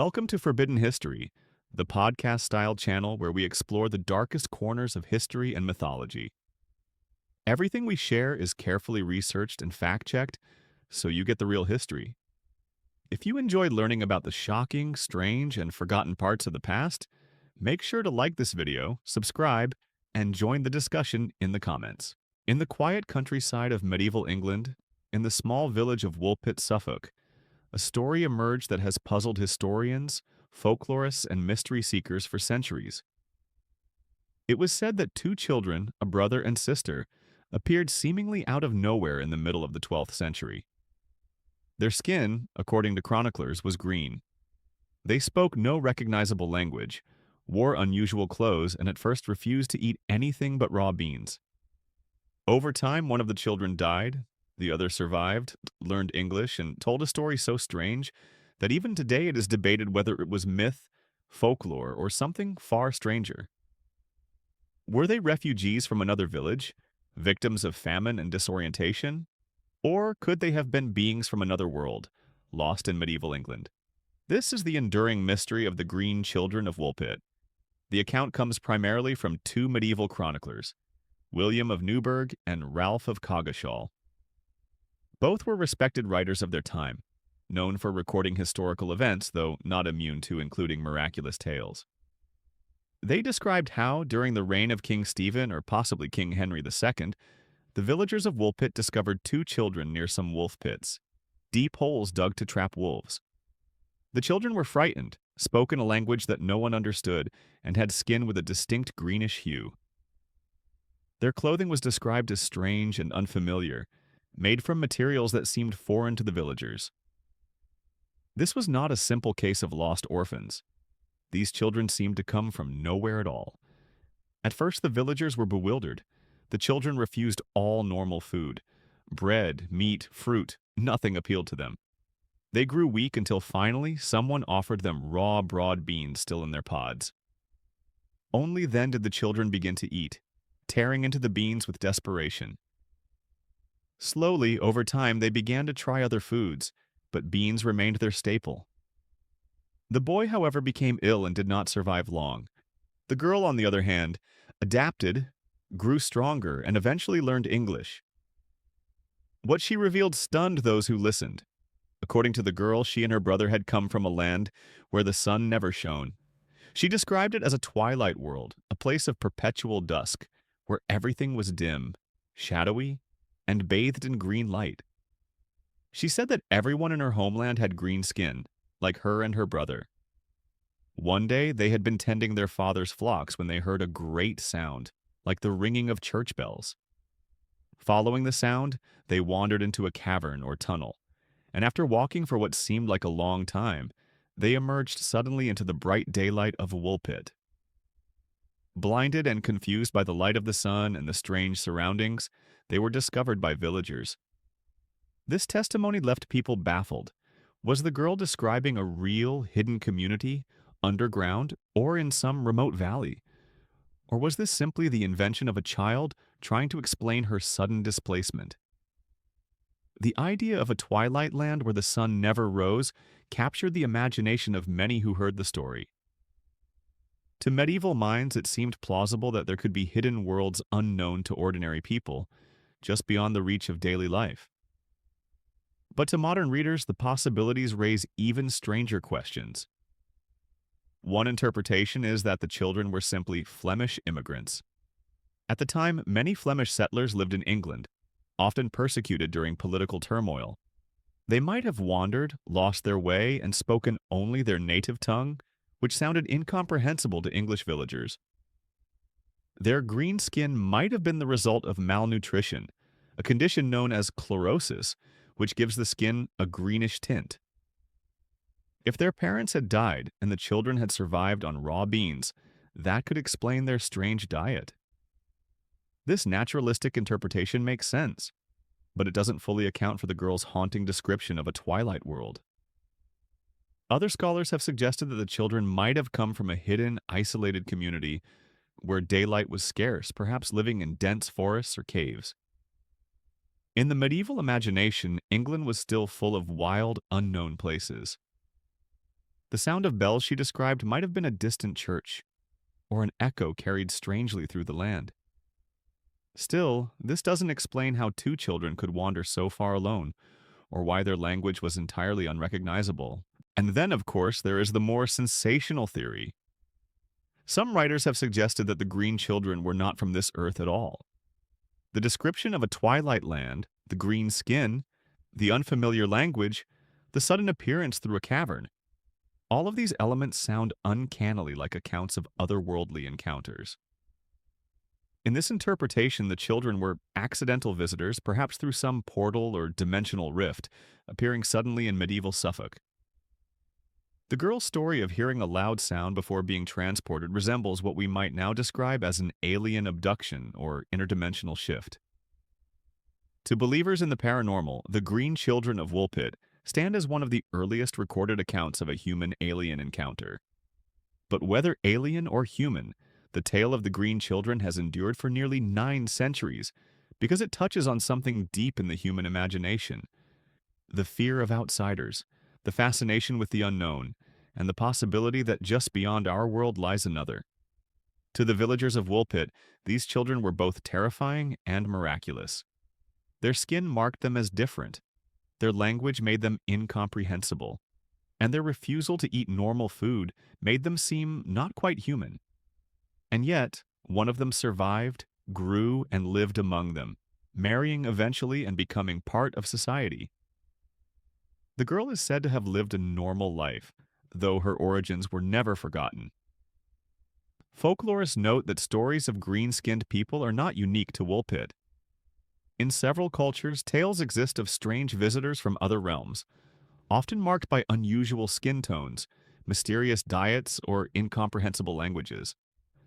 Welcome to Forbidden History, the podcast-style channel where we explore the darkest corners of history and mythology. Everything we share is carefully researched and fact-checked, so you get the real history. If you enjoyed learning about the shocking, strange, and forgotten parts of the past, make sure to like this video, subscribe, and join the discussion in the comments. In the quiet countryside of medieval England, in the small village of Woolpit, Suffolk, a story emerged that has puzzled historians, folklorists, and mystery seekers for centuries. It was said that two children, a brother and sister, appeared seemingly out of nowhere in the middle of the 12th century. Their skin, according to chroniclers, was green. They spoke no recognizable language, wore unusual clothes, and at first refused to eat anything but raw beans. Over time, one of the children died. The other survived, learned English, and told a story so strange that even today it is debated whether it was myth, folklore, or something far stranger. Were they refugees from another village, victims of famine and disorientation? Or could they have been beings from another world, lost in medieval England? This is the enduring mystery of the Green Children of Woolpit. The account comes primarily from two medieval chroniclers, William of Newburgh and Ralph of Coggeshall. Both were respected writers of their time, known for recording historical events, though not immune to including miraculous tales. They described how, during the reign of King Stephen or possibly King Henry II, the villagers of Woolpit discovered two children near some wolf pits, deep holes dug to trap wolves. The children were frightened, spoke in a language that no one understood, and had skin with a distinct greenish hue. Their clothing was described as strange and unfamiliar, made from materials that seemed foreign to the villagers. This was not a simple case of lost orphans. These children seemed to come from nowhere at all. At first, the villagers were bewildered. The children refused all normal food. Bread, meat, fruit, nothing appealed to them. They grew weak until finally someone offered them raw, broad beans still in their pods. Only then did the children begin to eat, tearing into the beans with desperation. Slowly, over time, they began to try other foods, but beans remained their staple. The boy, however, became ill and did not survive long. The girl, on the other hand, adapted, grew stronger, and eventually learned English. What she revealed stunned those who listened. According to the girl, she and her brother had come from a land where the sun never shone. She described it as a twilight world, a place of perpetual dusk, where everything was dim, shadowy, and bathed in green light. She said that everyone in her homeland had green skin, like her and her brother. One day, they had been tending their father's flocks when they heard a great sound, like the ringing of church bells. Following the sound, they wandered into a cavern or tunnel, and after walking for what seemed like a long time, they emerged suddenly into the bright daylight of Woolpit. Blinded and confused by the light of the sun and the strange surroundings, they were discovered by villagers. This testimony left people baffled. Was the girl describing a real, hidden community, underground, or in some remote valley? Or was this simply the invention of a child trying to explain her sudden displacement? The idea of a twilight land where the sun never rose captured the imagination of many who heard the story. To medieval minds, it seemed plausible that there could be hidden worlds unknown to ordinary people, just beyond the reach of daily life. But to modern readers, the possibilities raise even stranger questions. One interpretation is that the children were simply Flemish immigrants. At the time, many Flemish settlers lived in England, often persecuted during political turmoil. They might have wandered, lost their way, and spoken only their native tongue, which sounded incomprehensible to English villagers. Their green skin might have been the result of malnutrition, a condition known as chlorosis, which gives the skin a greenish tint. If their parents had died and the children had survived on raw beans, that could explain their strange diet. This naturalistic interpretation makes sense, but it doesn't fully account for the girl's haunting description of a twilight world. Other scholars have suggested that the children might have come from a hidden, isolated community where daylight was scarce, perhaps living in dense forests or caves. In the medieval imagination, England was still full of wild, unknown places. The sound of bells she described might have been a distant church, or an echo carried strangely through the land. Still, this doesn't explain how two children could wander so far alone, or why their language was entirely unrecognizable. And then, of course, there is the more sensational theory. Some writers have suggested that the Green Children were not from this earth at all. The description of a twilight land, the green skin, the unfamiliar language, the sudden appearance through a cavern, all of these elements sound uncannily like accounts of otherworldly encounters. In this interpretation, the children were accidental visitors, perhaps through some portal or dimensional rift, appearing suddenly in medieval Suffolk. The girl's story of hearing a loud sound before being transported resembles what we might now describe as an alien abduction or interdimensional shift. To believers in the paranormal, the Green Children of Woolpit stand as one of the earliest recorded accounts of a human-alien encounter. But whether alien or human, the tale of the Green Children has endured for nearly 9 centuries because it touches on something deep in the human imagination: the fear of outsiders, the fascination with the unknown, and the possibility that just beyond our world lies another. To the villagers of Woolpit, these children were both terrifying and miraculous. Their skin marked them as different, their language made them incomprehensible, and their refusal to eat normal food made them seem not quite human. And yet, one of them survived, grew, and lived among them, marrying eventually and becoming part of society. The girl is said to have lived a normal life, though her origins were never forgotten. Folklorists note that stories of green-skinned people are not unique to Woolpit. In several cultures, tales exist of strange visitors from other realms, often marked by unusual skin tones, mysterious diets, or incomprehensible languages.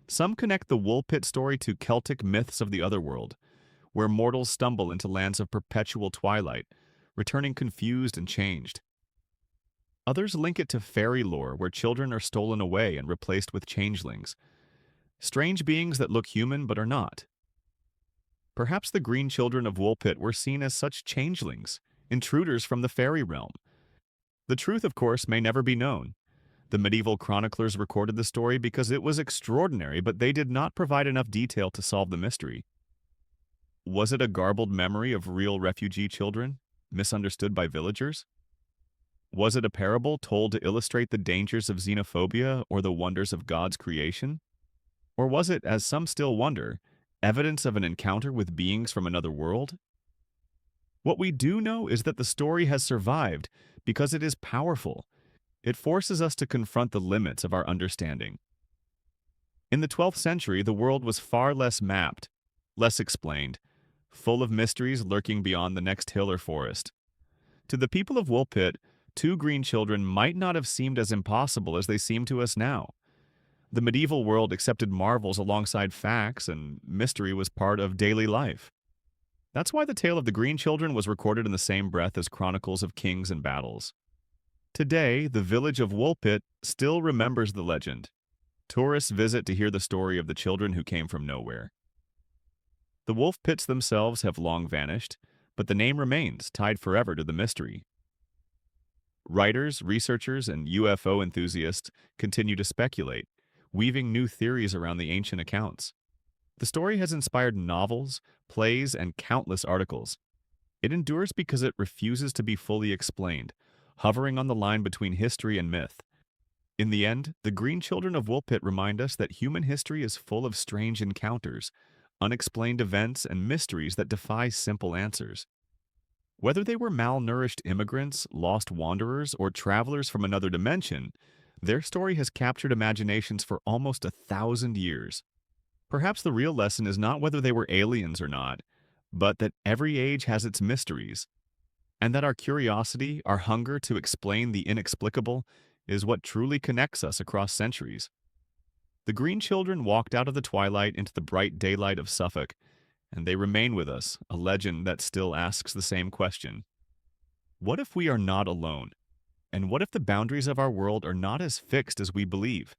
Some connect the Woolpit story to Celtic myths of the otherworld, where mortals stumble into lands of perpetual twilight, returning confused and changed. Others link it to fairy lore, where children are stolen away and replaced with changelings, strange beings that look human but are not. Perhaps the Green Children of Woolpit were seen as such changelings, intruders from the fairy realm. The truth, of course, may never be known. The medieval chroniclers recorded the story because it was extraordinary, but they did not provide enough detail to solve the mystery. Was it a garbled memory of real refugee children, misunderstood by villagers? Was it a parable told to illustrate the dangers of xenophobia or the wonders of God's creation? Or was it, as some still wonder, evidence of an encounter with beings from another world? What we do know is that the story has survived because it is powerful. It forces us to confront the limits of our understanding. In the 12th century, the world was far less mapped, less explained, full of mysteries lurking beyond the next hill or forest. To the people of Woolpit, 2 green children might not have seemed as impossible as they seem to us now. The medieval world accepted marvels alongside facts, and mystery was part of daily life. That's why the tale of the Green Children was recorded in the same breath as chronicles of kings and battles. Today, the village of Woolpit still remembers the legend. Tourists visit to hear the story of the children who came from nowhere. The wolf pits themselves have long vanished, but the name remains, tied forever to the mystery. Writers, researchers, and UFO enthusiasts continue to speculate, weaving new theories around the ancient accounts. The story has inspired novels, plays, and countless articles. It endures because it refuses to be fully explained, hovering on the line between history and myth. In the end, the Green Children of Woolpit remind us that human history is full of strange encounters, unexplained events, and mysteries that defy simple answers. Whether they were malnourished immigrants, lost wanderers, or travelers from another dimension, their story has captured imaginations for almost 1,000 years. Perhaps the real lesson is not whether they were aliens or not, but that every age has its mysteries, and that our curiosity, our hunger to explain the inexplicable, is what truly connects us across centuries. The Green Children walked out of the twilight into the bright daylight of Suffolk, and they remain with us, a legend that still asks the same question. What if we are not alone? And what if the boundaries of our world are not as fixed as we believe?